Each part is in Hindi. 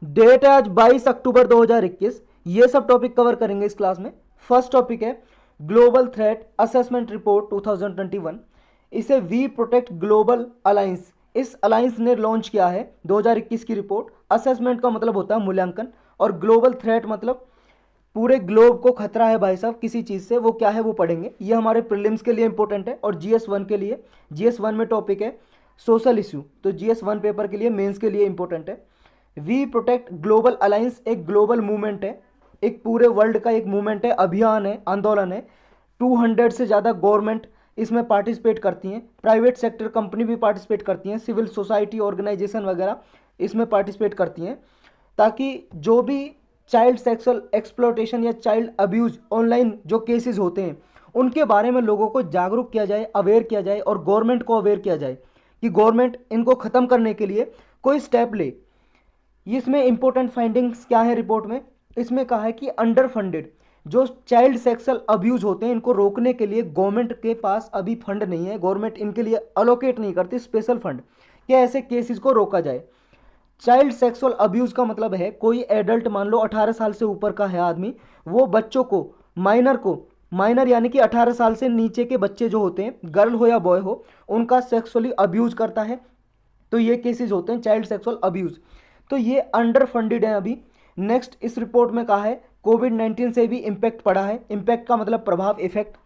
डेट है आज 22 अक्टूबर 2021। ये सब टॉपिक कवर करेंगे इस क्लास में। फर्स्ट टॉपिक है ग्लोबल थ्रेट असेसमेंट रिपोर्ट 2021। इसे वी प्रोटेक्ट ग्लोबल अलायंस, इस अलायंस ने लॉन्च किया है 2021 की रिपोर्ट। असेसमेंट का मतलब होता है मूल्यांकन, और ग्लोबल थ्रेट मतलब पूरे ग्लोब को खतरा है भाई साहब किसी चीज़ से, वो क्या है वो पढ़ेंगे। ये हमारे प्रीलिम्स के लिए इंपॉर्टेंट है और GS1 के लिए। GS1 में टॉपिक है सोशल इशू, तो GS1 पेपर के लिए, मेंस के लिए इंपॉर्टेंट है। वी प्रोटेक्ट ग्लोबल अलायंस एक ग्लोबल मूवमेंट है, एक पूरे वर्ल्ड का एक मूवमेंट है, अभियान है, आंदोलन है। 200 से ज़्यादा गवर्नमेंट इसमें पार्टिसिपेट करती हैं, प्राइवेट सेक्टर कंपनी भी पार्टिसिपेट करती हैं, सिविल सोसाइटी ऑर्गेनाइजेशन वगैरह इसमें पार्टिसिपेट करती हैं, ताकि जो भी चाइल्ड सेक्सुअल एक्सप्लॉयटेशन या चाइल्ड अब्यूज़ ऑनलाइन जो केसेस होते हैं उनके बारे में लोगों को जागरूक किया जाए, अवेयर किया जाए, और गवर्नमेंट को अवेयर किया जाए कि गवर्नमेंट इनको ख़त्म करने के लिए कोई स्टेप ले। इसमें इंपॉर्टेंट फाइंडिंग्स क्या है रिपोर्ट में? इसमें कहा है कि अंडर फंडेड जो चाइल्ड सेक्सुअल अब्यूज़ होते हैं इनको रोकने के लिए गवर्नमेंट के पास अभी फंड नहीं है, गवर्नमेंट इनके लिए अलोकेट नहीं करती स्पेशल फंड कि ऐसे केसेस को रोका जाए। चाइल्ड सेक्सुअल अब्यूज़ का मतलब है कोई एडल्ट, मान लो 18 साल से ऊपर का है आदमी, वो बच्चों को माइनर यानी कि 18 साल से नीचे के बच्चे जो होते हैं, गर्ल हो या बॉय हो, उनका सेक्सुअली अब्यूज़ करता है, तो ये केसेस होते हैं चाइल्ड सेक्सुअल अब्यूज़। तो ये अंडर फंडेड है अभी। नेक्स्ट इस रिपोर्ट में कहा है कोविड-19 से भी इम्पैक्ट पड़ा है। इम्पैक्ट का मतलब प्रभाव, इफेक्ट।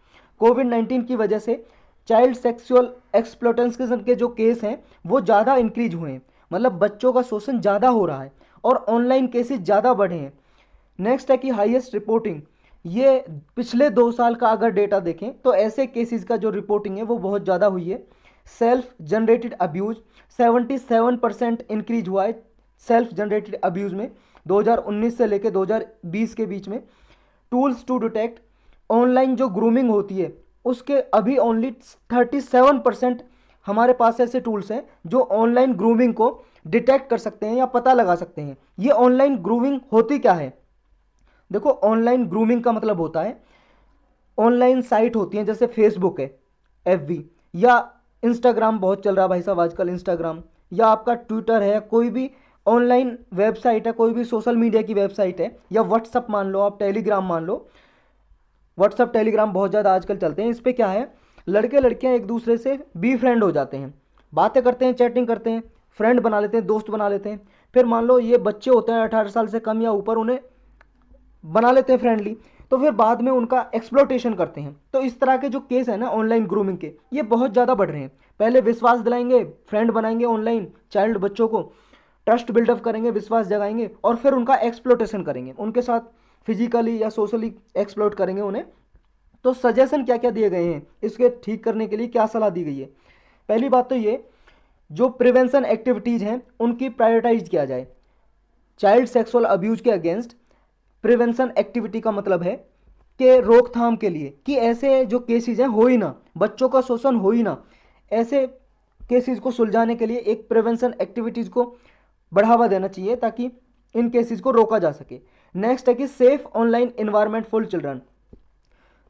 कोविड-19 की वजह से चाइल्ड सेक्सुअल एक्सप्लॉयटेशन के जो केस हैं वो ज़्यादा इंक्रीज हुए हैं, मतलब बच्चों का शोषण ज़्यादा हो रहा है और ऑनलाइन केसेस ज़्यादा बढ़े हैं। नेक्स्ट है कि हाईएस्ट रिपोर्टिंग, ये पिछले 2 साल का अगर डेटा देखें तो ऐसे केसेस का जो रिपोर्टिंग है वो बहुत ज़्यादा हुई है। सेल्फ जनरेटेड अब्यूज़ 77% इंक्रीज हुआ है सेल्फ जनरेटेड अब्यूज़ में 2019 से लेकर 2020 के बीच में। टूल्स टू डिटेक्ट ऑनलाइन जो ग्रूमिंग होती है उसके अभी ओनली 37% हमारे पास ऐसे टूल्स हैं जो ऑनलाइन ग्रूमिंग को डिटेक्ट कर सकते हैं या पता लगा सकते हैं। ये ऑनलाइन ग्रूमिंग होती क्या है? देखो, ऑनलाइन ग्रूमिंग का मतलब होता है ऑनलाइन साइट होती हैं जैसे फेसबुक है, FB, या इंस्टाग्राम बहुत चल रहा है भाई साहब आजकल, इंस्टाग्राम, या आपका ट्विटर है, कोई भी ऑनलाइन वेबसाइट है, कोई भी सोशल मीडिया की वेबसाइट है, या व्हाट्सअप मान लो आप, टेलीग्राम मान लो। व्हाट्सअप टेलीग्राम बहुत ज़्यादा आजकल चलते हैं। इस पर क्या है, लड़के लड़कियां एक दूसरे से बी फ्रेंड हो जाते हैं, बातें करते हैं, चैटिंग करते हैं, फ्रेंड बना लेते हैं, दोस्त बना लेते हैं। फिर मान लो ये बच्चे होते हैं 18 साल से कम या ऊपर, उन्हें बना लेते हैं फ्रेंडली, तो फिर बाद में उनका एक्सप्लॉयटेशन करते हैं। तो इस तरह के जो केस है ना ऑनलाइन ग्रूमिंग के, ये बहुत ज़्यादा बढ़ रहे हैं। पहले विश्वास दिलाएंगे, फ्रेंड बनाएंगे ऑनलाइन, चाइल्ड बच्चों को ट्रस्ट बिल्डअप करेंगे, विश्वास जगाएंगे, और फिर उनका एक्सप्लॉयटेशन करेंगे, उनके साथ फिजिकली या सोशली एक्सप्लॉयट करेंगे उन्हें। तो सजेशन क्या क्या दिए गए हैं, इसके ठीक करने के लिए क्या सलाह दी गई है? पहली बात तो ये, जो प्रिवेंशन एक्टिविटीज़ हैं उनकी प्रायोरिटाइज किया जाए। चाइल्ड सेक्सुअल अब्यूज के अगेंस्ट प्रिवेंशन एक्टिविटी का मतलब है कि रोकथाम के लिए, कि ऐसे जो केसेस हैं हो ही ना, बच्चों का शोषण हो ही ना, ऐसे केसेस को सुलझाने के लिए एक प्रिवेंशन एक्टिविटीज़ को बढ़ावा देना चाहिए ताकि इन केसेस को रोका जा सके। नेक्स्ट है कि safe online environment for children.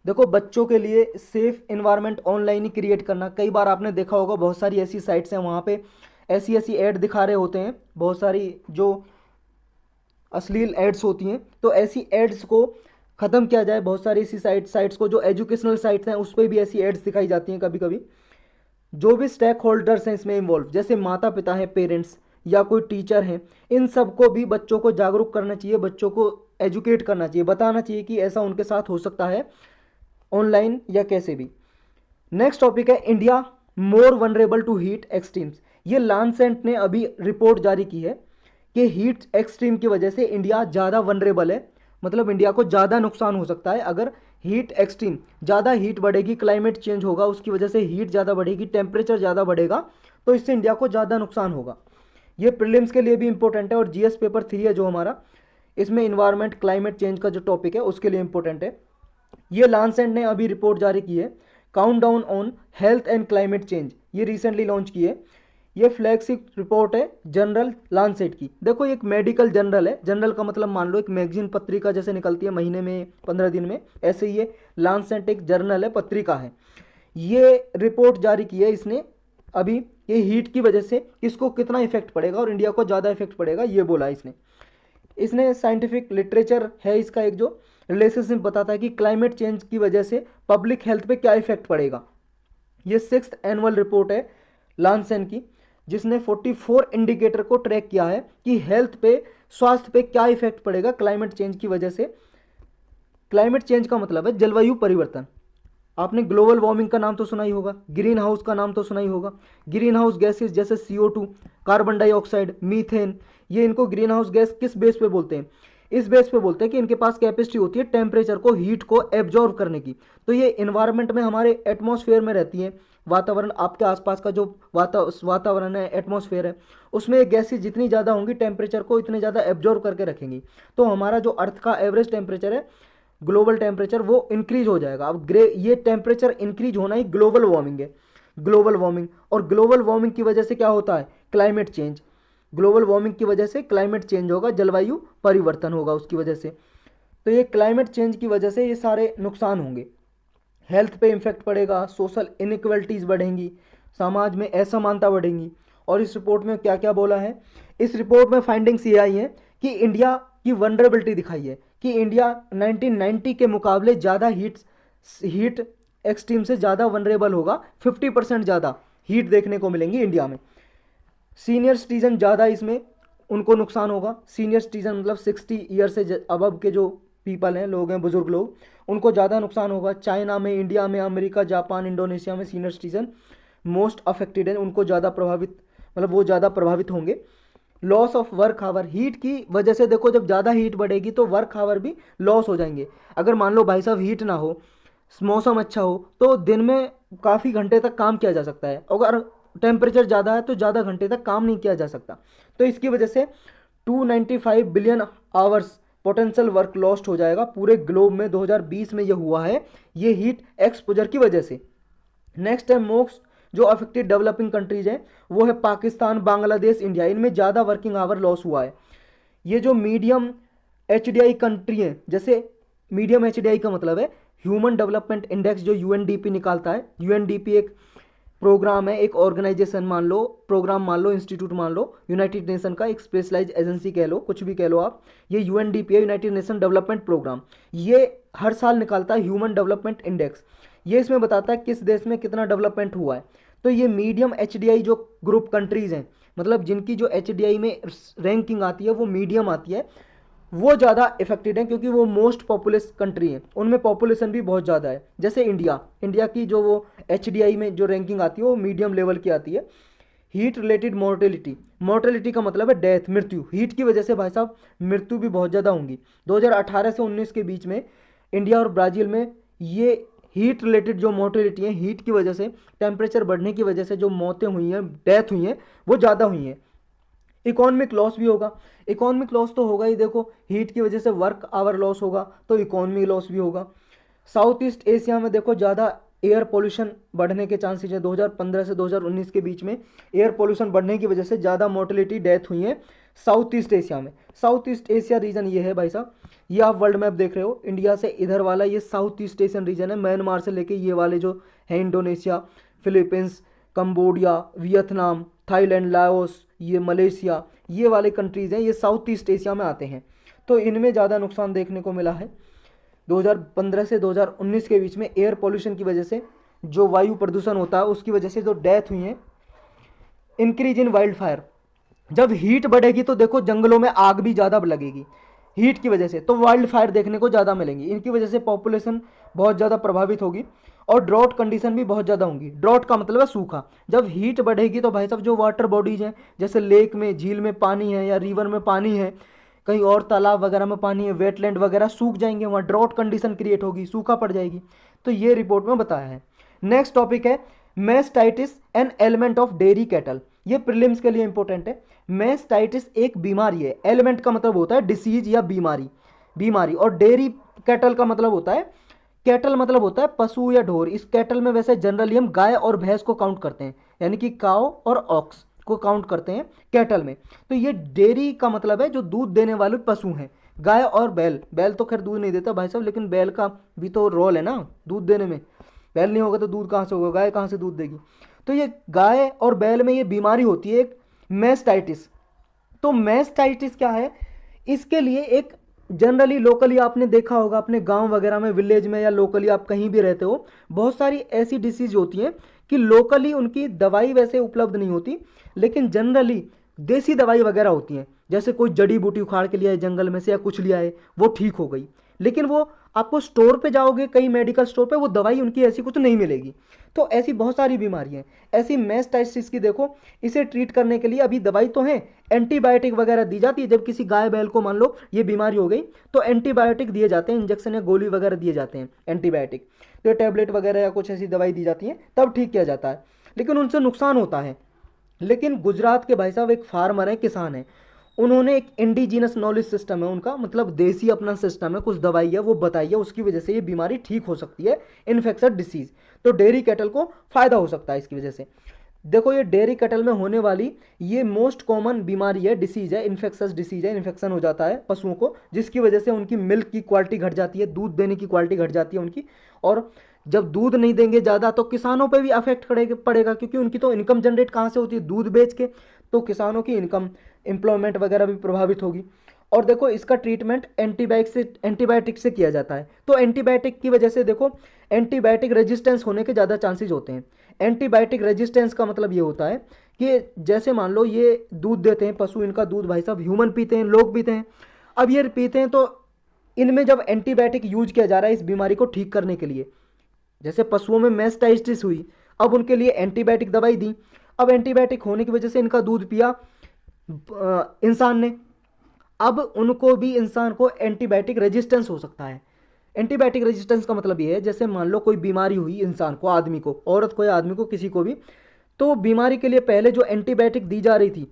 देखो, बच्चों के लिए सेफ इन्वायरमेंट ऑनलाइन ही क्रिएट करना। कई बार आपने देखा होगा बहुत सारी ऐसी साइट्स हैं, वहाँ पे ऐसी ऐसी ऐड दिखा रहे होते हैं, बहुत सारी जो अश्लील एड्स होती हैं, तो ऐसी एड्स को ख़त्म किया जाए। बहुत सारी ऐसी साइट्स को, जो एजुकेशनल साइट्स हैं उस पर भी ऐसी एड्स दिखाई जाती हैं कभी कभी। जो भी स्टेक होल्डर्स हैं इसमें इन्वॉल्व, जैसे माता पिता हैं, पेरेंट्स, या कोई टीचर हैं, इन सबको भी बच्चों को जागरूक करना चाहिए, बच्चों को एजुकेट करना चाहिए, बताना चाहिए कि ऐसा उनके साथ हो सकता है ऑनलाइन या कैसे भी। नेक्स्ट टॉपिक है India more vulnerable to heat extremes. ये लांसेट ने अभी रिपोर्ट जारी की है कि हीट एक्सट्रीम की वजह से इंडिया ज़्यादा वनरेबल है, मतलब इंडिया को ज़्यादा नुकसान हो सकता है अगर हीट एक्सट्रीम, ज़्यादा हीट बढ़ेगी, क्लाइमेट चेंज होगा, उसकी वजह से हीट ज़्यादा बढ़ेगी, टेम्परेचर ज़्यादा बढ़ेगा, तो इससे इंडिया को ज़्यादा नुकसान होगा। ये प्रीलिम्स के लिए भी इंपॉर्टेंट है, और GS पेपर 3 है जो हमारा, इसमें इन्वायरमेंट क्लाइमेट चेंज का जो टॉपिक है उसके लिए इंपॉर्टेंट है। ये लांसेट ने अभी रिपोर्ट जारी की है, countdown on health and climate change, ये रिसेंटली लॉन्च की है। ये फ्लैगशिप रिपोर्ट है जनरल लांसेट की। देखो, ये एक मेडिकल जर्नल है, जर्नल का मतलब मान लो एक मैगजीन, पत्रिका जैसे निकलती है महीने में 15 दिन में, ऐसे ही ये लांसेट एक जर्नल है, पत्रिका है। ये रिपोर्ट जारी की है इसने अभी, ये हीट की वजह से किसको कितना इफेक्ट पड़ेगा, और इंडिया को ज़्यादा इफेक्ट पड़ेगा ये बोला इसने। इसने साइंटिफिक लिटरेचर है इसका एक जो रिलेशनशिप बताता है कि क्लाइमेट चेंज की वजह से पब्लिक हेल्थ पे क्या इफेक्ट पड़ेगा। ये 6th एनुअल रिपोर्ट है लांसेन की, जिसने 44 इंडिकेटर को ट्रैक किया है कि हेल्थ पे, स्वास्थ्य पे क्या इफेक्ट पड़ेगा क्लाइमेट चेंज की वजह से। क्लाइमेट चेंज का मतलब है जलवायु परिवर्तन। आपने ग्लोबल वार्मिंग का नाम तो सुना ही होगा, ग्रीन हाउस का नाम तो सुना ही होगा। ग्रीन हाउस गैसेस जैसे CO2, कार्बन डाइऑक्साइड, मीथेन, ये इनको ग्रीन हाउस गैस किस बेस पे बोलते हैं? इस बेस पे बोलते हैं कि इनके पास कैपेसिटी होती है टेम्परेचर को, हीट को एब्जॉर्व करने की। तो ये इन्वायरमेंट में, हमारे एटमॉस्फेयर में रहती है। वातावरण, आपके आसपास का जो वातावरण है, एटमॉस्फेयर है, उसमें ये गैसेज जितनी ज़्यादा होंगी टेम्परेचर को इतने ज़्यादा एब्जॉर्व करके रखेंगी। तो हमारा जो अर्थ का एवरेज टेम्परेचर है, ग्लोबल टेम्परेचर, वो इंक्रीज हो जाएगा। अब ये टेम्परेचर इंक्रीज होना ही ग्लोबल वार्मिंग है। ग्लोबल वार्मिंग, और ग्लोबल वार्मिंग की वजह से क्या होता है? Climate change. ग्लोबल वार्मिंग की वजह से क्लाइमेट चेंज होगा, जलवायु परिवर्तन होगा उसकी वजह से। तो ये क्लाइमेट चेंज की वजह से ये सारे नुकसान होंगे। हेल्थ पे इम्फेक्ट पड़ेगा, सोशल इनइक्वलिटीज़ बढ़ेंगी, समाज में असमानता बढ़ेंगी। और इस रिपोर्ट में क्या क्या बोला है? इस रिपोर्ट में फाइंडिंग्स ये आई हैं कि इंडिया की वनरेबिलिटी दिखाई है कि इंडिया 1990 के मुकाबले ज़्यादा हीट एक्सट्रीम से ज़्यादा वनरेबल होगा। 50% ज़्यादा हीट देखने को मिलेंगी इंडिया में। सीनियर सिटीजन ज़्यादा इसमें उनको नुकसान होगा। सीनियर सिटीजन मतलब 60 ईयर से अबव के जो पीपल हैं, लोग हैं, बुजुर्ग लोग, उनको ज़्यादा नुकसान होगा। चाइना में, इंडिया में, अमेरिका, जापान, इंडोनेशिया में सीनियर सिटीजन मोस्ट अफेक्टेड हैं, उनको ज़्यादा प्रभावित, मतलब वो ज़्यादा प्रभावित होंगे। Loss of work hour, heat की वजह से देखो, जब ज़्यादा हीट बढ़ेगी तो वर्क आवर भी लॉस हो जाएंगे। अगर मान लो भाई साहब हीट ना हो, मौसम अच्छा हो, तो दिन में काफ़ी घंटे तक काम किया जा सकता है। अगर टेम्परेचर ज़्यादा है तो ज़्यादा घंटे तक काम नहीं किया जा सकता। तो इसकी वजह से 295 billion hours potential work lost हो जाएगा पूरे ग्लोब में। 2020 में ये हुआ है, ये हीट एक्सपोजर की वजह से। नेक्स्ट है मोस्ट जो अफेक्टेड डेवलपिंग कंट्रीज हैं, वो है पाकिस्तान, बांग्लादेश, इंडिया। इनमें ज़्यादा वर्किंग आवर लॉस हुआ है। ये जो मीडियम HDI कंट्री हैं, जैसे मीडियम HDI का मतलब है ह्यूमन डेवलपमेंट इंडेक्स, जो UNDP निकालता है। UNDP एक प्रोग्राम है, एक ऑर्गेनाइजेशन मान लो, प्रोग्राम मान लो, इंस्टीट्यूट मान लो, यूनाइटेड नेशन का एक स्पेशलाइज एजेंसी कह लो, कुछ भी कह लो आप। ये UNDP है, यूनाइटेड नेशन डेवलपमेंट प्रोग्राम। ये हर साल निकालता है ह्यूमन डेवलपमेंट इंडेक्स। ये इसमें बताता है किस देश में कितना डेवलपमेंट हुआ है। तो ये मीडियम HDI जो ग्रुप कंट्रीज़ हैं, मतलब जिनकी जो HDI में रैंकिंग आती है वो मीडियम आती है, वो ज़्यादा इफेक्टेड हैं, क्योंकि वो मोस्ट पॉपुलस कंट्री है, उनमें पॉपुलेशन भी बहुत ज़्यादा है। जैसे इंडिया की जो वो HDI में जो रैंकिंग आती है वो मीडियम लेवल की आती है। हीट रिलेटेड मोर्टेलिटी का मतलब है डेथ, मृत्यु। हीट की वजह से भाई साहब मृत्यु भी बहुत ज़्यादा होंगी। 2018 से 19 के बीच में इंडिया और ब्राज़ील में ये हीट रिलेटेड जो मोर्टेलिटी है, हीट की वजह से, टेम्परेचर बढ़ने की वजह से जो मौतें हुई हैं, डेथ हुई हैं, वो ज़्यादा हुई हैं। इकोनॉमिक लॉस भी होगा। इकोनॉमिक लॉस तो होगा ही, देखो हीट की वजह से वर्क आवर लॉस होगा तो इकोनॉमी लॉस भी होगा। साउथ ईस्ट एशिया में देखो ज़्यादा एयर पोल्यूशन बढ़ने के चांसेस है। 2015 से 2019 के बीच में एयर पोल्यूशन बढ़ने की वजह से ज़्यादा मोर्टेलिटी, डेथ हुई है साउथ ईस्ट एशिया में। साउथ ईस्ट एशिया रीजन ये है भाई साहब, ये आप वर्ल्ड मैप देख रहे हो, इंडिया से इधर वाला ये साउथ ईस्ट एशियन रीजन है। म्यांमार से लेके ये वाले जो है Indonesia, Philippines, Cambodia, Vietnam, Thailand, Laos, ये मलेशिया, ये वाले कंट्रीज़ हैं, ये साउथ ईस्ट एशिया में आते हैं। तो इनमें ज़्यादा नुकसान देखने को मिला है। 2015 से 2019 के बीच में एयर पोल्यूशन की वजह से, जो वायु प्रदूषण होता है उसकी वजह से जो डेथ हुई है। इंक्रीज इन वाइल्ड फायर, जब हीट बढ़ेगी तो देखो जंगलों में आग भी ज़्यादा लगेगी हीट की वजह से, तो वाइल्ड फायर देखने को ज़्यादा मिलेंगी। इनकी वजह से पॉपुलेशन बहुत ज़्यादा प्रभावित होगी और ड्रॉट कंडीशन भी बहुत ज़्यादा होंगी। ड्रॉट का मतलब है सूखा। जब हीट बढ़ेगी तो भाई साहब जो वाटर बॉडीज़ हैं, जैसे लेक में, झील में पानी है या रिवर में पानी है, कहीं और तालाब वगैरह में पानी है, वेटलैंड वगैरह सूख जाएंगे, वहाँ ड्रॉट कंडीशन क्रिएट होगी, सूखा पड़ जाएगी। तो ये रिपोर्ट में बताया है। नेक्स्ट टॉपिक है mastitis, an element of dairy cattle. ये प्रीलिम्स के लिए इंपॉर्टेंट है। मैस्टाइटिस एक बीमारी है, एलिमेंट का मतलब होता है डिसीज या बीमारी, और डेयरी कैटल का मतलब होता है, कैटल मतलब होता है पशु या ढोर। इस कैटल में वैसे जनरली हम गाय और भैंस को काउंट करते हैं, यानी कि काव और ऑक्स को काउंट करते हैं कैटल में। तो ये डेयरी का मतलब है जो दूध देने वाले पशु हैं, गाय और बैल तो खैर दूध नहीं देता भाई साहब, लेकिन बैल का भी तो रोल है ना दूध देने में। बैल नहीं होगा तो दूध कहाँ से होगा, गाय कहाँ से दूध देगी। तो ये गाय और बैल में ये बीमारी होती है एक मैस्टाइटिस। तो मैस्टाइटिस क्या है? इसके लिए एक जनरली लोकली आपने देखा होगा अपने गांव वगैरह में, विलेज में या लोकली आप कहीं भी रहते हो, बहुत सारी ऐसी डिसीज होती हैं कि लोकली उनकी दवाई वैसे उपलब्ध नहीं होती, लेकिन जनरली देसी दवाई वगैरह होती हैं। जैसे कोई जड़ी बूटी उखाड़ के लिया है जंगल में से या कुछ लिया है, वो ठीक हो गई, लेकिन वो आपको स्टोर पे जाओगे कई मेडिकल स्टोर पे, वो दवाई उनकी ऐसी कुछ नहीं मिलेगी। तो ऐसी बहुत सारी बीमारियां हैं। ऐसी मैस्टाइटिस की देखो, इसे ट्रीट करने के लिए अभी दवाई तो है, एंटीबायोटिक वगैरह दी जाती है। जब किसी गाय बैल को मान लो ये बीमारी हो गई तो एंटीबायोटिक दिए जाते हैं, इंजेक्शन या गोली वगैरह दिए जाते हैं एंटीबायोटिक, तो टैबलेट वगैरह या कुछ ऐसी दवाई दी जाती है, तब ठीक किया जाता है, लेकिन उनसे नुकसान होता है। लेकिन गुजरात के भाई साहब एक फार्मर है, किसान है, उन्होंने एक इंडिजीनस नॉलेज सिस्टम है उनका, मतलब देसी अपना सिस्टम है, कुछ दवाई है वो बताई है, उसकी वजह से ये बीमारी ठीक हो सकती है, इन्फेक्शन डिसीज। तो डेयरी कैटल को फायदा हो सकता है इसकी वजह से। देखो ये डेयरी कैटल में होने वाली ये मोस्ट कॉमन बीमारी है, डिसीज है, इन्फेक्शस डिसीज है, इन्फेक्शन हो जाता है पशुओं को, जिसकी वजह से उनकी मिल्क की क्वालिटी घट जाती है, दूध देने की क्वालिटी घट जाती है उनकी। और जब दूध नहीं देंगे ज़्यादा तो किसानों पे भी अफेक्ट पड़ेगा, क्योंकि उनकी तो इनकम जनरेट कहाँ से होती है, दूध बेच के। तो किसानों की इनकम, एम्प्लॉयमेंट वगैरह भी प्रभावित होगी। और देखो इसका ट्रीटमेंट एंटीबायोटिक से किया जाता है। तो एंटीबायोटिक की वजह से देखो एंटीबायोटिक रेजिस्टेंस होने के ज़्यादा चांसेस होते हैं। एंटीबायोटिक रेजिस्टेंस का मतलब ये होता है कि जैसे मान लो ये दूध देते हैं पशु, इनका दूध भाई साहब ह्यूमन पीते हैं, लोग पीते हैं। अब ये पीते हैं तो इनमें जब एंटीबायोटिक यूज किया जा रहा है इस बीमारी को ठीक करने के लिए, जैसे पशुओं में मैस्टाइटिस हुई, अब उनके लिए एंटीबायोटिक दवाई दी। अब एंटीबायोटिक होने की वजह से इनका दूध पिया इंसान ने, अब उनको भी, इंसान को एंटीबायोटिक रेजिस्टेंस हो सकता है। एंटीबायोटिक रेजिस्टेंस का मतलब ये है जैसे मान लो कोई बीमारी हुई इंसान को, आदमी को, औरत को या आदमी को, किसी को भी, तो बीमारी के लिए पहले जो एंटीबायोटिक दी जा रही थी,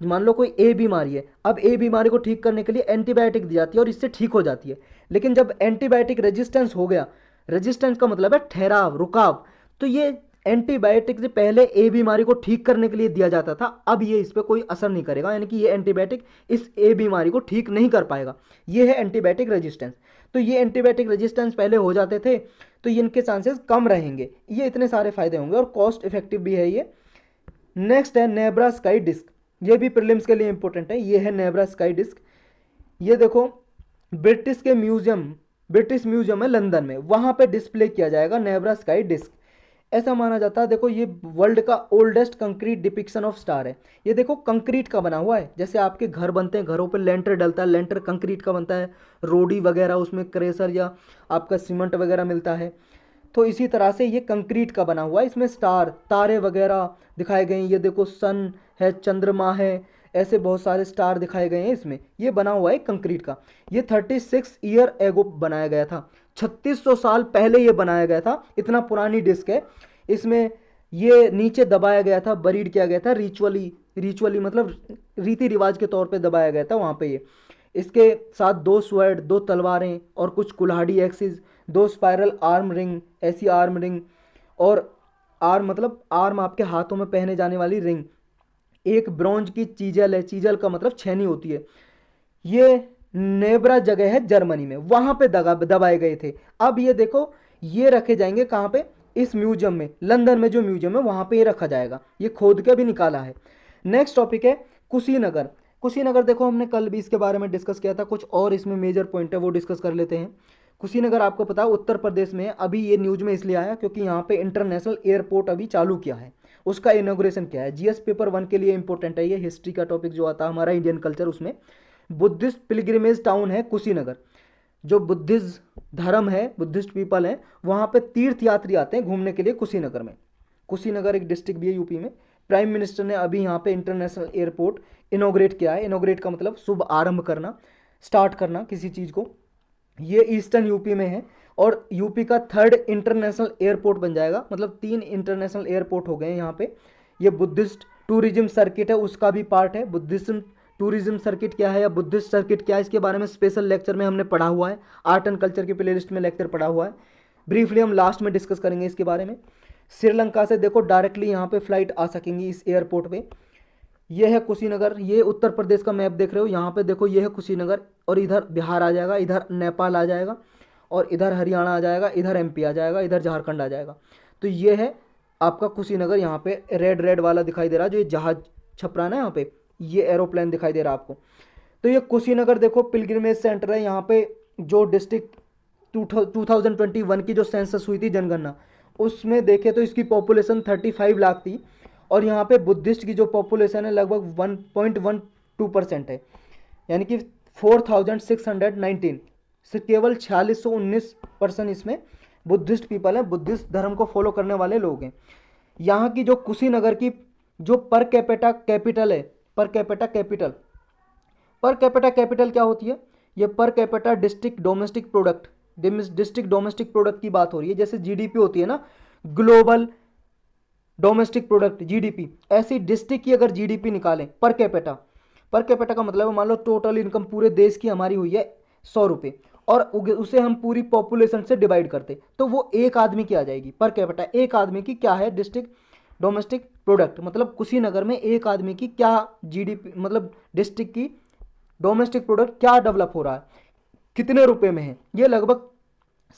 मान लो कोई ए बीमारी है, अब ए बीमारी को ठीक करने के लिए एंटीबायोटिक दी जाती है और इससे ठीक हो जाती है। लेकिन जब एंटीबायोटिक रेजिस्टेंस हो गया, रेजिस्टेंस का मतलब है ठहराव, रुकाव, तो ये एंटीबायोटिक से पहले ए बीमारी को ठीक करने के लिए दिया जाता था, अब ये इस पर कोई असर नहीं करेगा, यानी कि ये एंटीबायोटिक इस ए बीमारी को ठीक नहीं कर पाएगा। ये है एंटीबायोटिक रेजिस्टेंस। तो ये एंटीबायोटिक रेजिस्टेंस पहले हो जाते थे तो ये इनके चांसेस कम रहेंगे। ये इतने सारे फायदे होंगे और कॉस्ट इफेक्टिव भी है ये। नेक्स्ट है नेब्रा स्काई डिस्क, ये भी प्रीलिम्स के लिए इंपॉर्टेंट है। ये है नेब्रा स्काई डिस्क। ये देखो ब्रिटिश म्यूजियम है लंदन में, वहां पे डिस्प्ले किया जाएगा नेब्रा स्काई डिस्क। ऐसा माना जाता है, देखो ये वर्ल्ड का oldest concrete depiction of star है। ये देखो कंक्रीट का बना हुआ है, जैसे आपके घर बनते हैं, घरों पे लेंटर डलता है, लेंटर कंक्रीट का बनता है, रोडी वगैरह उसमें क्रेशर या आपका सीमेंट वगैरह मिलता है, तो इसी तरह से ये कंक्रीट का बना हुआ है। इसमें स्टार, तारे वगैरह दिखाए गए हैं। ये देखो सन है, चंद्रमा है, ऐसे बहुत सारे स्टार दिखाए गए हैं इसमें। ये बना हुआ है कंक्रीट का। ये 36 ईयर एगो बनाया गया था, 3600 साल पहले ये बनाया गया था, इतना पुरानी डिस्क है। इसमें ये नीचे दबाया गया था, बरीड किया गया था, रिचुअली मतलब रीति रिवाज के तौर पे दबाया गया था वहाँ पे। ये इसके साथ 2 स्वॉर्ड, 2 तलवारें और कुछ कुल्हाड़ी एक्सिस, 2 स्पाइरल आर्म रिंग, ऐसी आर्म रिंग, और आर्म मतलब आर्म आपके हाथों में पहने जाने वाली रिंग, एक ब्रॉन्ज की चीजल है, चीजल का मतलब छेनी होती है। ये नेब्रा जगह है जर्मनी में, वहां पे दबाए गए थे। अब ये देखो ये रखे जाएंगे कहाँ पे, इस म्यूजियम में, लंदन में जो म्यूजियम है वहां पे ये रखा जाएगा। ये खोद के भी निकाला है। नेक्स्ट टॉपिक है कुशीनगर। कुशीनगर देखो हमने कल भी इसके बारे में डिस्कस किया था, कुछ और इसमें मेजर पॉइंट है वो डिस्कस कर लेते हैं। कुशीनगर आपको पता है उत्तर प्रदेश में है। अभी ये न्यूज में इसलिए आया क्योंकि यहाँ पे इंटरनेशनल एयरपोर्ट अभी चालू किया है, उसका इनॉग्रेशन किया है। जीएस पेपर 1 के लिए इंपॉर्टेंट है ये, हिस्ट्री का टॉपिक जो आता है हमारा इंडियन कल्चर, उसमें बुद्धिस्ट पिलग्रिमेज टाउन है कुशीनगर। जो बुद्धिस्ट धर्म है, बुद्धिस्ट पीपल है, वहाँ पे तीर्थ यात्री आते हैं घूमने के लिए कुशीनगर में। कुशीनगर एक डिस्ट्रिक्ट भी है यूपी में। प्राइम मिनिस्टर ने अभी यहाँ पे इंटरनेशनल एयरपोर्ट इनॉग्रेट किया है। इनॉग्रेट का मतलब शुभ आरंभ करना, स्टार्ट करना किसी चीज़ को। ये ईस्टर्न यूपी में है और यूपी का 3rd इंटरनेशनल एयरपोर्ट बन जाएगा, मतलब 3 इंटरनेशनल एयरपोर्ट हो गए हैं यहाँ पे। ये बुद्धिस्ट टूरिज्म सर्किट है, उसका भी पार्ट है। बुद्धिज्म टूरिज्म सर्किट क्या है या बुद्धिस्ट सर्किट क्या है, इसके बारे में स्पेशल लेक्चर में हमने पढ़ा हुआ है, आर्ट एंड कल्चर की प्लेलिस्ट में लेक्चर पढ़ा हुआ है। ब्रीफली हम लास्ट में डिस्कस करेंगे इसके बारे में। श्रीलंका से देखो डायरेक्टली यहाँ पे फ्लाइट आ सकेंगी इस एयरपोर्ट पे। ये है कुशीनगर। ये उत्तर प्रदेश का मैप देख रहे हो, यहाँ पे देखो ये है कुशीनगर, और इधर बिहार आ जाएगा, इधर नेपाल आ जाएगा, और इधर हरियाणा आ जाएगा, इधर एमपी आ जाएगा, इधर झारखंड आ जाएगा। तो ये है आपका कुशीनगर। यहाँ पे रेड रेड वाला दिखाई दे रहा है जो ये जहाज छप रहा है ना, यहाँ पे ये एरोप्लेन दिखाई दे रहा है आपको। तो ये कुशीनगर देखो पिलग्रिमेज सेंटर है। यहाँ पे जो डिस्ट्रिक्ट 2021 की जो सेंसस हुई थी, जनगणना, उसमें देखे तो इसकी पॉपुलेशन 35 लाख थी। और यहाँ पे बुद्धिस्ट की जो पॉपुलेशन है लगभग 1.12% है, यानी कि 4619 से केवल 4619% इसमें बुद्धिस्ट पीपल है, बुद्धिस्ट धर्म को फॉलो करने वाले लोग हैं। यहाँ की जो कुशीनगर की जो पर कैपिटा कैपिटल है, पर कैपिटा कैपिटल क्या होती है? ये per capita district domestic product, district domestic product की बात हो रही है। जैसे जीडीपी होती है ना, ग्लोबल डोमेस्टिक प्रोडक्ट, जीडीपी, ऐसी डिस्ट्रिक्ट की अगर जीडीपी निकालें पर कैपिटा का मतलब मान लो टोटल इनकम पूरे देश की हमारी हुई है 100 रुपये, और उसे हम पूरी पॉपुलेशन से डिवाइड करते तो वो एक आदमी की आ जाएगी पर कैपिटा। एक आदमी की क्या है डिस्ट्रिक्ट डोमेस्टिक प्रोडक्ट, मतलब कुशीनगर में एक आदमी की क्या जीडीपी, मतलब डिस्ट्रिक्ट की डोमेस्टिक प्रोडक्ट क्या डेवलप हो रहा है, कितने रुपए में है? ये लगभग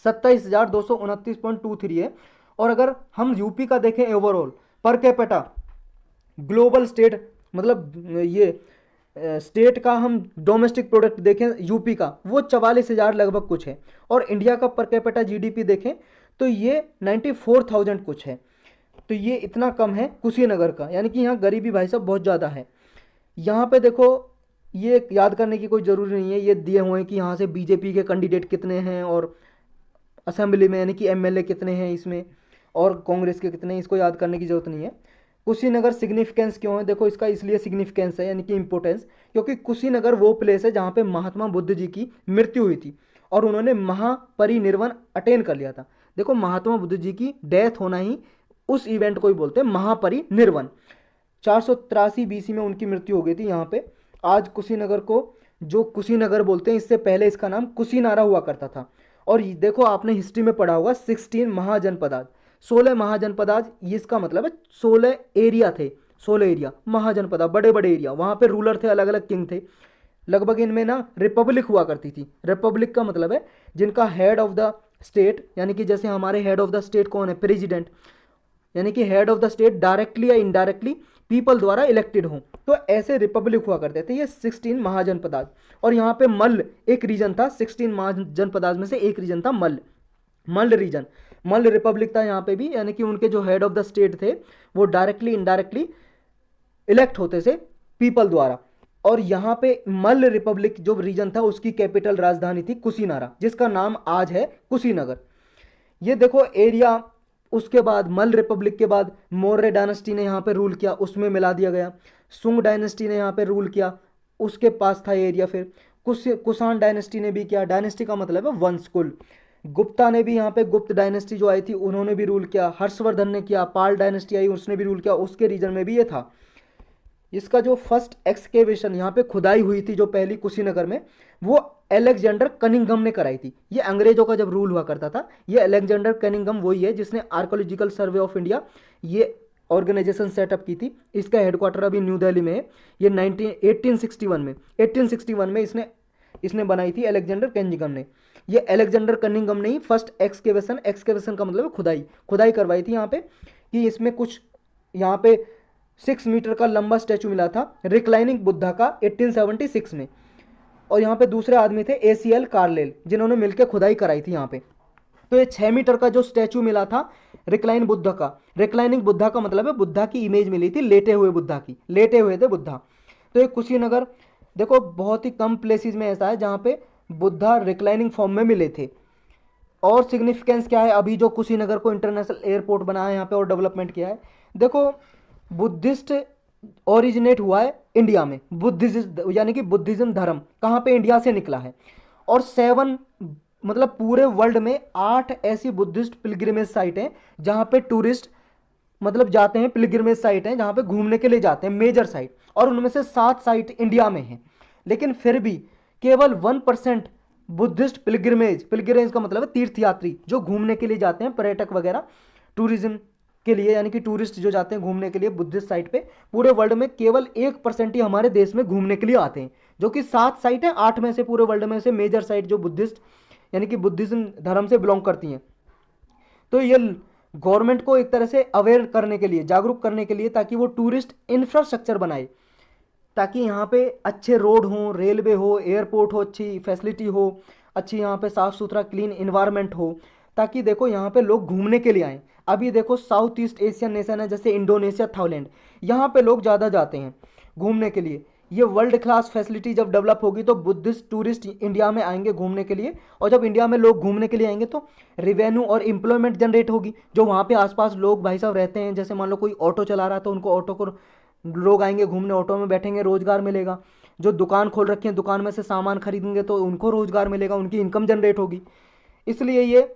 27,229.23 है। और अगर हम यूपी का देखें overall per capita global state, मतलब ये स्टेट का हम डोमेस्टिक प्रोडक्ट देखें यूपी का, वो 44,000 लगभग कुछ है। और इंडिया का पर कैपिटा जीडीपी देखें तो ये 94,000 कुछ है। तो ये इतना कम है कुशीनगर का, यानी कि यहाँ गरीबी भाई साहब बहुत ज़्यादा है। यहाँ पे देखो, ये याद करने की कोई ज़रूरी नहीं है, ये दिए हुए हैं कि यहाँ से बीजेपी के कैंडिडेट कितने हैं और असेंबली में यानी कि एमएलए कितने हैं इसमें, और कांग्रेस के कितने हैं, इसको याद करने की ज़रूरत नहीं है। कुशीनगर सिग्निफिकेंस क्यों है? देखो इसका इसलिए सिग्निफिकेंस है यानी कि इंपॉर्टेंस, क्योंकि कुशीनगर वो प्लेस है जहाँ पे महात्मा बुद्ध जी की मृत्यु हुई थी और उन्होंने महापरिनिर्वाण अटेन कर लिया था। देखो महात्मा बुद्ध जी की डेथ होना ही उस इवेंट को ही बोलते हैं महापरिनिर्वाण। 483 बीसी में उनकी मृत्यु हो गई थी यहाँ पे। आज कुशीनगर को जो कुशीनगर बोलते हैं, इससे पहले इसका नाम कुशीनारा हुआ करता था। और देखो आपने हिस्ट्री में पढ़ा होगा 16 महाजनपद, 16 महाजनपद, ये इसका मतलब है 16 एरिया थे, 16 एरिया महाजनपद, बड़े बड़े एरिया, वहाँ पे रूलर थे, अलग अलग किंग थे। लगभग इनमें ना रिपब्लिक हुआ करती थी। रिपब्लिक का मतलब है जिनका हेड ऑफ द स्टेट, यानी कि जैसे हमारे हेड ऑफ द स्टेट कौन है? प्रेसिडेंट, यानी कि head of the state directly या इनडायरेक्टली पीपल द्वारा इलेक्टेड हों, तो ऐसे रिपब्लिक हुआ करते थे। ये 16 महाजनपद। और यहाँ पे मल्ल एक रीजन था, 16 महाजनपद में से एक रीजन था मल्ल रीजन। मल्ल रिपब्लिक था यहाँ पे भी, यानी कि उनके जो हेड ऑफ द स्टेट थे वो डायरेक्टली इनडायरेक्टली इलेक्ट होते थे पीपल द्वारा। और यहाँ पे मल्ल रिपब्लिक जो रीजन था उसकी कैपिटल राजधानी थी कुशीनारा, जिसका नाम आज है कुशीनगर। ये देखो एरिया। उसके बाद मल्ल रिपब्लिक के बाद मौर्य डायनेस्टी ने यहाँ पे रूल किया, उसमें मिला दिया गया। सुंग डायनेस्टी ने यहाँ पे रूल किया, उसके पास था एरिया। फिर कुषाण डायनेस्टी ने भी किया, डायनेस्टी का मतलब है वंश कुल। गुप्ता ने भी यहाँ पे, गुप्त डायनेस्टी जो आई थी उन्होंने भी रूल किया। हर्षवर्धन ने किया, पाल डायनेस्टी आई उसने भी रूल किया, उसके रीजन में भी ये था। इसका जो फर्स्ट एक्सकेवेशन यहाँ पे खुदाई हुई थी जो पहली कुशीनगर में, वो अलेक्जेंडर कनिंघम ने कराई थी। ये अंग्रेजों का जब रूल हुआ करता था, ये अलेक्जेंडर कनिंघम वही है जिसने आर्कोलॉजिकल सर्वे ऑफ इंडिया ये ऑर्गेनाइजेशन सेटअप की थी। इसका हेडक्वार्टर अभी न्यू दिल्ली में है। ये 1861 में इसने बनाई थी अलेक्जेंडर कनिंघम ने। ये अलेक्जेंडर कनिंघम ने ही फर्स्ट एक्सकेवेशन का मतलब खुदाई करवाई थी यहाँ पे, कि इसमें कुछ यहाँ पे 6 मीटर का लंबा स्टैचू मिला था रिक्लाइनिंग बुद्धा का 1876 में। और यहाँ पे दूसरे आदमी थे ACL कार्लेल, जिन्होंने मिलकर खुदाई कराई थी यहाँ पे। तो ये 6 मीटर का जो स्टैचू मिला था रिक्लाइनिंग बुद्धा का मतलब है बुद्धा की इमेज मिली थी, लेटे हुए थे बुद्धा। तो ये कुशीनगर देखो बहुत ही कम प्लेसेस में ऐसा है जहाँ पे बुद्धा रिक्लाइनिंग फॉर्म में मिले थे। और सिग्निफिकेंस क्या है? अभी जो कुशीनगर को इंटरनेशनल एयरपोर्ट बनाया है यहाँ पे और डेवलपमेंट किया है। देखो बुद्धिस्ट ओरिजिनेट हुआ है इंडिया में, बुद्धिज्म यानी कि बुद्धिज्म धर्म कहाँ पे? इंडिया से निकला है। और 7 मतलब पूरे वर्ल्ड में 8 ऐसी बुद्धिस्ट पिलग्रिमेज साइट हैं जहाँ पे टूरिस्ट मतलब जाते हैं, पिलग्रिमेज साइट हैं जहाँ पे घूमने के लिए जाते हैं, मेजर साइट। और उनमें से 7 साइट इंडिया में हैं। लेकिन फिर भी केवल 1% बुद्धिस्ट पिलग्रिमेज का मतलब है तीर्थयात्री जो घूमने के लिए जाते हैं, पर्यटक वगैरह टूरिज्म के लिए, यानी कि टूरिस्ट जो जाते हैं घूमने के लिए बुद्धिस्ट साइट पे, पूरे वर्ल्ड में केवल 1% ही हमारे देश में घूमने के लिए आते हैं। जो कि 7 साइट है 8 में से पूरे वर्ल्ड में से मेजर साइट जो बुद्धिस्ट यानी कि बुद्धिज्म धर्म से बिलोंग करती हैं। तो ये गवर्नमेंट को एक तरह से अवेयर करने के लिए, जागरूक करने के लिए, ताकि वो टूरिस्ट इंफ्रास्ट्रक्चर बनाए, ताकि यहाँ पे अच्छे रोड हो, रेलवे हो, एयरपोर्ट हो, अच्छी फैसिलिटी हो, अच्छी यहाँ पे साफ़ सुथरा क्लीन इन्वायरमेंट हो, ताकि देखो यहाँ पे लोग घूमने के लिए आएँ। अभी देखो साउथ ईस्ट एशियन नेशन है जैसे इंडोनेशिया, थाईलैंड, यहाँ पे लोग ज़्यादा जाते हैं घूमने के लिए। ये वर्ल्ड क्लास फैसिलिटी जब डेवलप होगी तो बुद्धिस्ट टूरिस्ट इंडिया में आएंगे घूमने के लिए, और जब इंडिया में लोग घूमने के लिए आएंगे तो रेवेन्यू और एम्प्लॉयमेंट जनरेट होगी। जो वहाँ पे आसपास लोग भाई साहब रहते हैं, जैसे मान लो कोई ऑटो चला रहा है तो उनको ऑटो को लोग आएंगे घूमने, ऑटो में बैठेंगे, रोजगार मिलेगा। जो दुकान खोल रखी है, दुकान में से सामान खरीदेंगे तो उनको रोजगार मिलेगा, उनकी इनकम जनरेट होगी। इसलिए ये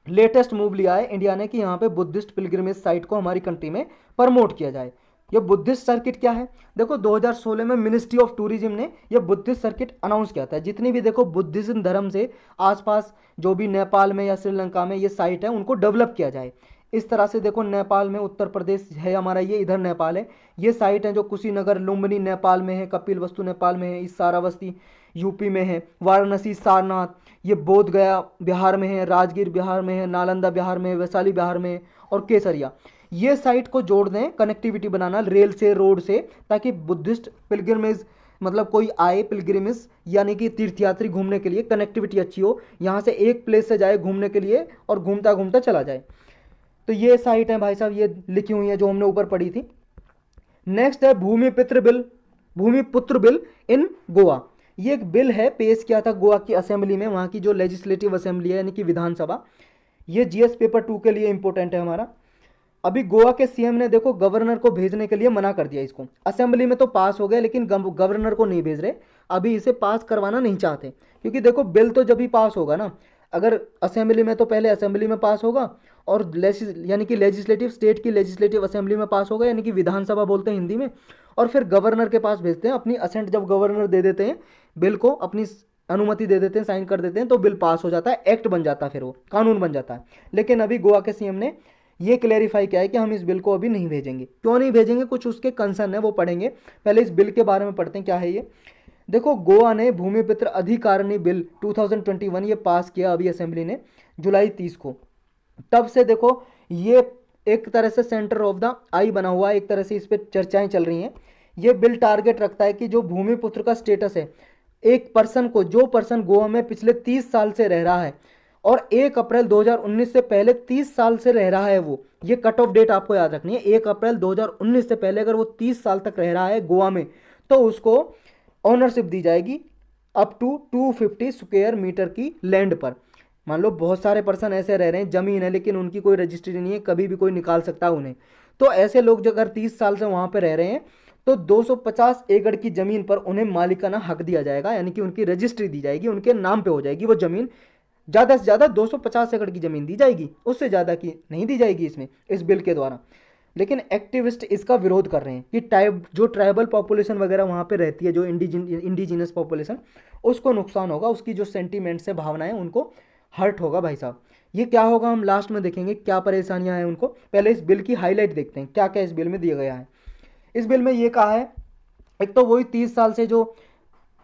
लेटेस्ट मूव लिया है इंडिया ने कि यहाँ पे बुद्धिस्ट पिलग्रिमेज साइट को हमारी कंट्री में प्रमोट किया जाए। ये बुद्धिस्ट सर्किट क्या है? देखो 2016 में मिनिस्ट्री ऑफ टूरिज्म ने ये बुद्धिस्ट सर्किट अनाउंस किया था। जितनी भी देखो बुद्धिज्म धर्म से आसपास जो भी नेपाल में या श्रीलंका में ये साइट है उनको डेवलप किया जाए। इस तरह से देखो नेपाल में, उत्तर प्रदेश है हमारा, ये इधर नेपाल है, ये साइट है जो कुशीनगर लुम्बिनी नेपाल में है, कपिल वस्तु नेपाल में है, इस सारावस्ती यूपी में है, वाराणसी सारनाथ ये बोध गया बिहार में है, राजगीर बिहार में है, नालंदा बिहार में है, वैशाली बिहार में है, और केसरिया। ये साइट को जोड़ दें, कनेक्टिविटी बनाना रेल से, रोड से, ताकि बुद्धिस्ट पिलग्रिमेज मतलब कोई आए पिलग्रिमेज यानी कि तीर्थयात्री घूमने के लिए, कनेक्टिविटी अच्छी हो, यहाँ से एक प्लेस से जाए घूमने के लिए और घूमता घूमता चला जाए। तो ये साइट है भाई साहब, ये लिखी हुई है जो हमने ऊपर पढ़ी थी। नेक्स्ट है भूमिपुत्र बिल इन गोवा। ये एक बिल है, पेश किया था गोवा की असेंबली में, वहाँ की जो लेजिस्लेटिव असेंबली है यानी कि विधानसभा। ये जीएस पेपर 2 के लिए इंपॉर्टेंट है हमारा। अभी गोवा के सीएम ने देखो गवर्नर को भेजने के लिए मना कर दिया इसको। असेंबली में तो पास हो गया लेकिन गवर्नर को नहीं भेज रहे, अभी इसे पास करवाना नहीं चाहते, क्योंकि देखो बिल तो जब भी पास होगा ना, अगर असेंबली में तो पहले असेंबली में पास होगा और यानी कि लेजिस्लेटिव, स्टेट की लेजिस्लेटिव असेंबली में पास होगा, यानी कि विधानसभा बोलते हैं हिंदी में, और फिर गवर्नर के पास भेजते हैं अपनी असेंट। जब गवर्नर दे देते हैं बिल को, अपनी अनुमति दे देते हैं, साइन कर देते हैं, तो बिल पास हो जाता है, एक्ट बन जाता है, फिर वो कानून बन जाता है। लेकिन अभी गोवा के सीएम ने ये क्लेरिफाई किया है कि हम इस बिल को अभी नहीं भेजेंगे। क्यों नहीं भेजेंगे, कुछ उसके कंसर्न है, वो पढ़ेंगे। पहले इस बिल के बारे में पढ़ते हैं क्या है ये। देखो गोवा ने भूमिपुत्र अधिकारिणी बिल 2021 ये पास किया अभी असेंबली ने जुलाई 30 को। तब से देखो ये एक तरह से सेंटर ऑफ द आई बना हुआ है, एक तरह से इस पर चर्चाएं चल रही हैं। ये बिल टारगेट रखता है कि जो भूमिपुत्र का स्टेटस है, एक पर्सन को, जो पर्सन गोवा में पिछले 30 साल से रह रहा है और 1 अप्रैल 2019 से पहले 30 साल से रह रहा है, वो ये कट ऑफ डेट आपको याद रखनी है, 1 अप्रैल 2019 से पहले अगर वो 30 साल तक रह रहा है गोवा में, तो उसको ऑनरशिप दी जाएगी अप टू 250 स्क्वायर मीटर की लैंड पर। मान लो बहुत सारे पर्सन ऐसे रह रहे हैं, जमीन है लेकिन उनकी कोई रजिस्ट्री नहीं है, कभी भी कोई निकाल सकता है उन्हें। तो ऐसे लोग जो अगर 30 साल से वहाँ पे रह रहे हैं तो 250 एकड़ की ज़मीन पर उन्हें मालिकाना हक दिया जाएगा, यानी कि उनकी रजिस्ट्री दी जाएगी, उनके नाम पे हो जाएगी वो ज़मीन। ज़्यादा से ज़्यादा 250 एकड़ की ज़मीन दी जाएगी, उससे ज़्यादा की नहीं दी जाएगी इसमें, इस बिल के द्वारा। लेकिन एक्टिविस्ट इसका विरोध कर रहे हैं कि जो ट्राइबल पॉपुलेशन वगैरह वहाँ पे रहती है, जो इंडिजिनस पॉपुलेशन, उसको नुकसान होगा, उसकी जो सेंटीमेंट्स है, भावनाएं, उनको हर्ट होगा भाई साहब। ये क्या होगा हम लास्ट में देखेंगे, क्या परेशानियां हैं उनको। पहले इस बिल की हाईलाइट देखते हैं, क्या क्या इस बिल में दिया गया है। इस बिल में ये कहा है, एक तो वही 30 साल से, जो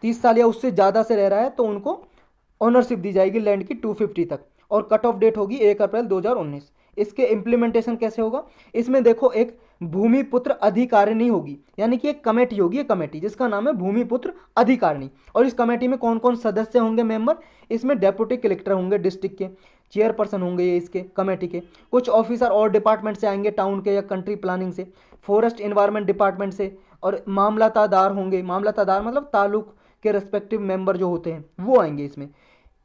30 साल या उससे ज़्यादा से रह रहा है, तो उनको ऑनरशिप दी जाएगी लैंड की 250 तक, और कट ऑफ डेट होगी 1 अप्रैल 2019। इसके इम्प्लीमेंटेशन कैसे होगा, इसमें देखो एक भूमिपुत्र अधिकारिणी होगी, यानी कि एक कमेटी होगी, एक कमेटी जिसका नाम है भूमिपुत्र अधिकारिणी। और इस कमेटी में कौन कौन सदस्य होंगे मेंबर, इसमें डेप्यूटी कलेक्टर होंगे डिस्ट्रिक्ट के, चेयरपर्सन होंगे ये इसके कमेटी के, कुछ ऑफिसर और डिपार्टमेंट से आएंगे, टाउन के या कंट्री प्लानिंग से, फॉरेस्ट इन्वायरमेंट डिपार्टमेंट से, और मामलतदार होंगे, मामलतदार मतलब ताल्लुक के रेस्पेक्टिव मेंबर जो होते हैं वो आएंगे इसमें।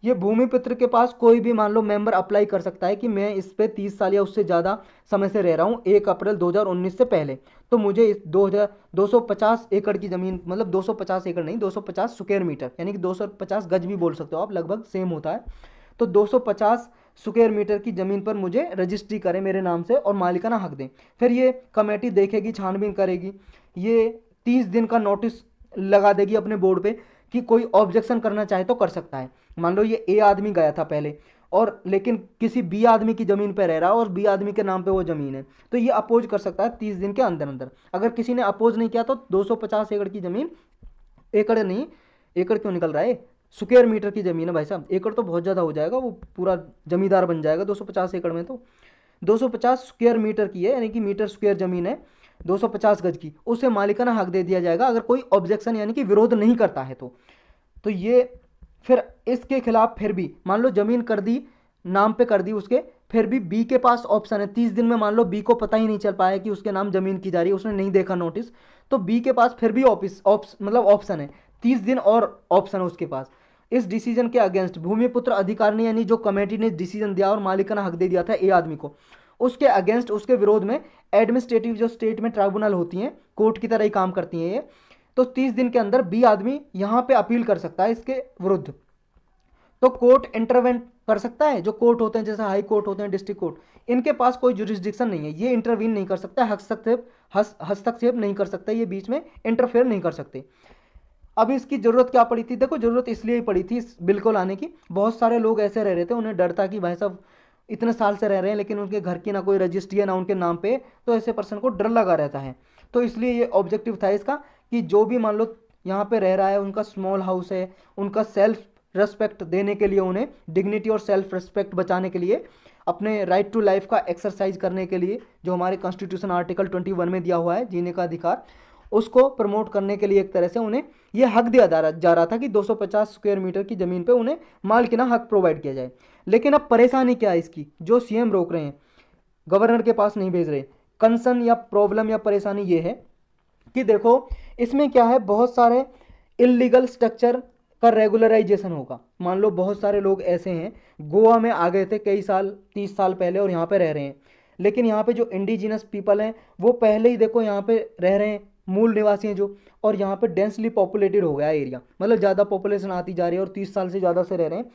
ये भूमिपुत्र के पास कोई भी मान लो मेंबर अप्लाई कर सकता है कि मैं इस पे 30 साल या उससे ज़्यादा समय से रह रहा हूँ 1 अप्रैल 2019 से पहले, तो मुझे इस 250 एकड़ की ज़मीन, मतलब 250 एकड़ नहीं, 250 स्क्वायर मीटर, यानी कि 250 गज भी बोल सकते हो आप, लगभग सेम होता है। तो 250 स्क्वायर मीटर की ज़मीन पर मुझे रजिस्ट्री करें मेरे नाम से और मालिकाना हक दें। फिर ये कमेटी देखेगी, छानबीन करेगी, ये 30 दिन का नोटिस लगा देगी अपने बोर्ड पे कि कोई ऑब्जेक्शन करना चाहे तो कर सकता है। मान लो ये ए आदमी गया था पहले, और लेकिन किसी बी आदमी की ज़मीन पे रह रहा है और बी आदमी के नाम पे वो ज़मीन है, तो ये अपोज कर सकता है 30 दिन के अंदर अंदर। अगर किसी ने अपोज नहीं किया तो 250 एकड़ की ज़मीन, एकड़ नहीं, एकड़ क्यों निकल रहा है, स्क्वायर मीटर की ज़मीन है भाई साहब, एकड़ तो बहुत ज़्यादा हो जाएगा, वो पूरा जमींदार बन जाएगा 250 एकड़ में। तो 250 स्क्वायर मीटर की है, यानी कि मीटर स्क्वायर ज़मीन है, 250 गज की, उसे मालिकाना हक दे दिया जाएगा अगर कोई ऑब्जेक्शन यानी कि विरोध नहीं करता है तो ये फिर इसके खिलाफ फिर भी मान लो जमीन कर दी, नाम पे कर दी उसके, फिर भी बी के पास ऑप्शन है 30 दिन में, मान लो बी को पता ही नहीं चल पाया कि उसके नाम जमीन की जा रही है, उसने नहीं देखा नोटिस, तो बी के पास फिर भी मतलब ऑप्शन है 30 दिन और ऑप्शन है उसके पास। इस डिसीजन के अगेंस्ट भूमिपुत्र अधिकारिणी यानी जो कमेटी ने डिसीजन दिया और मालिकाना हक दे दिया था ए आदमी को, उसके अगेंस्ट उसके विरोध में एडमिनिस्ट्रेटिव जो स्टेट में ट्राइब्यूनल होती हैं, कोर्ट की तरह ही काम करती हैं ये, तो 30 दिन के अंदर बी आदमी यहाँ पे अपील कर सकता है इसके विरुद्ध। तो कोर्ट इंटरवेंट कर सकता है, जो कोर्ट होते हैं जैसे हाई कोर्ट होते हैं, डिस्ट्रिक्ट कोर्ट, इनके पास कोई जुरिस्डिक्शन नहीं है, ये इंटरवीन नहीं कर सकता, हस्तक्षेप नहीं कर सकता, ये बीच में इंटरफेयर नहीं कर सकते। अब इसकी ज़रूरत क्या पड़ी थी? देखो ज़रूरत इसलिए ही पड़ी थी इस बिल को लाने की, बहुत सारे लोग ऐसे रह रहे थे, उन्हें डर था कि भाई साहब इतने साल से रह रहे हैं लेकिन उनके घर की ना कोई रजिस्ट्री है ना उनके नाम पे, तो ऐसे पर्सन को डर लगा रहता है। तो इसलिए ये ऑब्जेक्टिव था इसका कि जो भी मान लो यहाँ पे रह रहा है, उनका स्मॉल हाउस है, उनका सेल्फ रेस्पेक्ट देने के लिए, उन्हें डिग्निटी और सेल्फ रेस्पेक्ट बचाने के लिए, अपने राइट टू लाइफ का एक्सरसाइज करने के लिए, जो हमारे कॉन्स्टिट्यूशन आर्टिकल 21 में दिया हुआ है जीने का अधिकार, उसको प्रमोट करने के लिए एक तरह से उन्हें यह हक दिया जा रहा था कि 250 स्क्वायर मीटर की ज़मीन पे उन्हें मालिकाना हक प्रोवाइड किया जाए। लेकिन अब परेशानी क्या है इसकी, जो सीएम रोक रहे हैं, गवर्नर के पास नहीं भेज रहे, कंसर्न या प्रॉब्लम या परेशानी ये है कि देखो इसमें क्या है, बहुत सारे इलीगल स्ट्रक्चर का रेगुलराइजेशन होगा। मान लो बहुत सारे लोग ऐसे हैं, गोवा में आ गए थे कई साल 30 साल पहले और यहाँ पे रह रहे हैं, लेकिन यहाँ पे जो इंडिजिनस पीपल हैं वो पहले ही देखो यहाँ पे रह रहे हैं, मूल निवासी हैं जो, और यहाँ पे डेंसली पॉपुलेटेड हो गया एरिया, मतलब ज़्यादा पॉपुलेशन आती जा रही है और 30 साल से ज़्यादा से रह रहे हैं।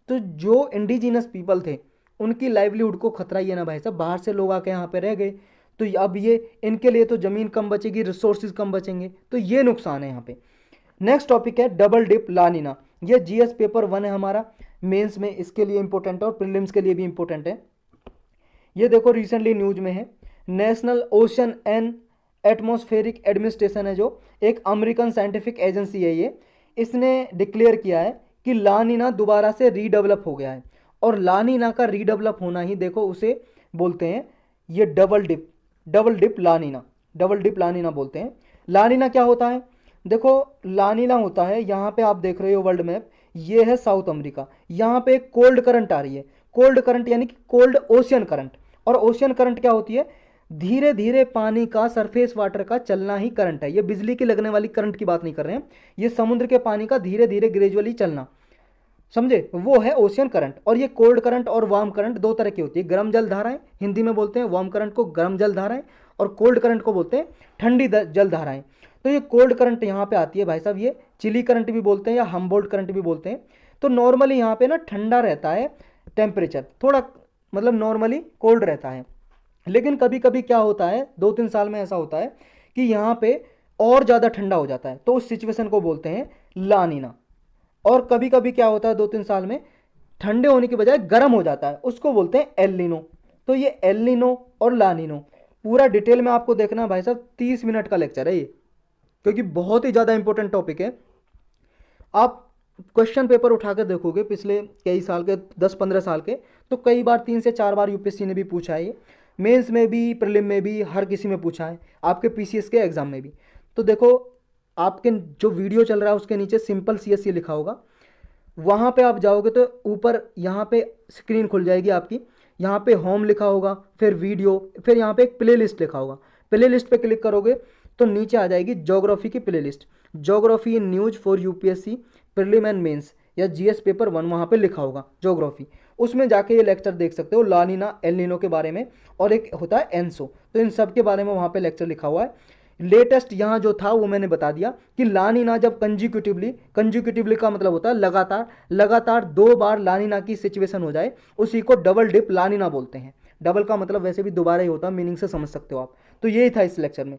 तो जो इंडिजिनस पीपल थे उनकी लाइवलीहुड को खतरा ही है ना भाई साहब, बाहर से लोग आके यहाँ पे रह गए, तो अब ये इनके लिए तो ज़मीन कम बचेगी, रिसोर्सेज कम बचेंगे, तो ये नुकसान है यहाँ पे। नेक्स्ट टॉपिक है डबल डिप लानिना, ये जीएस पेपर 1 है हमारा, मेंस में इसके लिए इंपॉर्टेंट है और प्रीलिम्स के लिए भी इंपॉर्टेंट है। ये देखो रिसेंटली न्यूज में है, national ocean and atmospheric administration है जो एक अमेरिकन साइंटिफिक एजेंसी है, ये इसने डिक्लेयर किया है कि लानिना दोबारा से रीडेवलप हो गया है, और लानिना का रीडेवलप होना ही देखो उसे बोलते हैं ये डबल डिप लानिना बोलते हैं। लानिना क्या होता है? देखो लानिना होता है, यहाँ पे आप देख रहे हो वर्ल्ड मैप, ये है साउथ अमेरिका, यहाँ पे एक कोल्ड करंट आ रही है, कोल्ड करंट यानी कि कोल्ड ओशियन करंट, और ओशियन करंट क्या होती है? धीरे धीरे पानी का, सरफेस वाटर का चलना ही करंट है, ये बिजली की लगने वाली करंट की बात नहीं कर रहे हैं, ये समुद्र के पानी का धीरे धीरे ग्रेजुअली चलना, समझे, वो है ओशियन करंट। और ये कोल्ड करंट और वार्म करंट दो तरह की होती है, गर्म जल धाराएं हिंदी में बोलते हैं, वार्म करंट को गर्म जल धाराएं, और कोल्ड करंट को बोलते हैं ठंडी जल धाराएं। तो ये कोल्ड करंट यहाँ पे आती है भाई साहब, ये चिली करंट भी बोलते हैं या हम्बोल्ट करंट भी बोलते हैं। तो नॉर्मली यहाँ पे ना ठंडा रहता है टेम्परेचर, थोड़ा मतलब नॉर्मली कोल्ड रहता है, लेकिन कभी कभी क्या होता है 2-3 साल में ऐसा होता है कि यहाँ पे और ज़्यादा ठंडा हो जाता है, तो उस सिचुएशन को बोलते हैं लानिना। और कभी कभी क्या होता है 2-3 साल में ठंडे होने की बजाय गर्म हो जाता है, उसको बोलते हैं एल नीनो। तो ये एल नीनो और लानिनो पूरा डिटेल में आपको देखना है भाई साहब, 30 मिनट का लेक्चर है ये, क्योंकि बहुत ही ज़्यादा इंपॉर्टेंट टॉपिक है। आप क्वेश्चन पेपर उठाकर देखोगे पिछले कई साल के, 10-15 साल के, तो कई बार 3 से 4 बार यूपीएससी ने भी पूछा है, ये मेंस में भी, प्रीलिम में भी, हर किसी में पूछा है, आपके पीसीएस के एग्जाम में भी। तो देखो आपके जो वीडियो चल रहा है उसके नीचे सिंपल सीएससी लिखा होगा, वहाँ पे आप जाओगे तो ऊपर यहाँ पे स्क्रीन खुल जाएगी आपकी, यहाँ पे होम लिखा होगा, फिर वीडियो, फिर यहाँ पे एक प्ले लिस्ट लिखा होगा, प्ले लिस्ट पे क्लिक करोगे तो नीचे आ जाएगी ज्योग्राफी की playlist, geography in news for UPSC prelim and mains या जीएस पेपर 1, वहाँ पे लिखा होगा ज्योग्राफी, उसमें जाके ये लेक्चर देख सकते हो लानिना एल नीनो के बारे में, और एक होता है एनसो, तो इन सब के बारे में वहाँ पे लेक्चर लिखा हुआ है। लेटेस्ट यहाँ जो था वो मैंने बता दिया कि लानिना जब कंजिक्यूटिवली का मतलब होता है लगातार 2 बार लानिना की सिचुएशन हो जाए, उसी को डबल डिप लानिना बोलते हैं। डबल का मतलब वैसे भी दोबारा ही होता है, मीनिंग से समझ सकते हो आप। तो यही था इस लेक्चर में।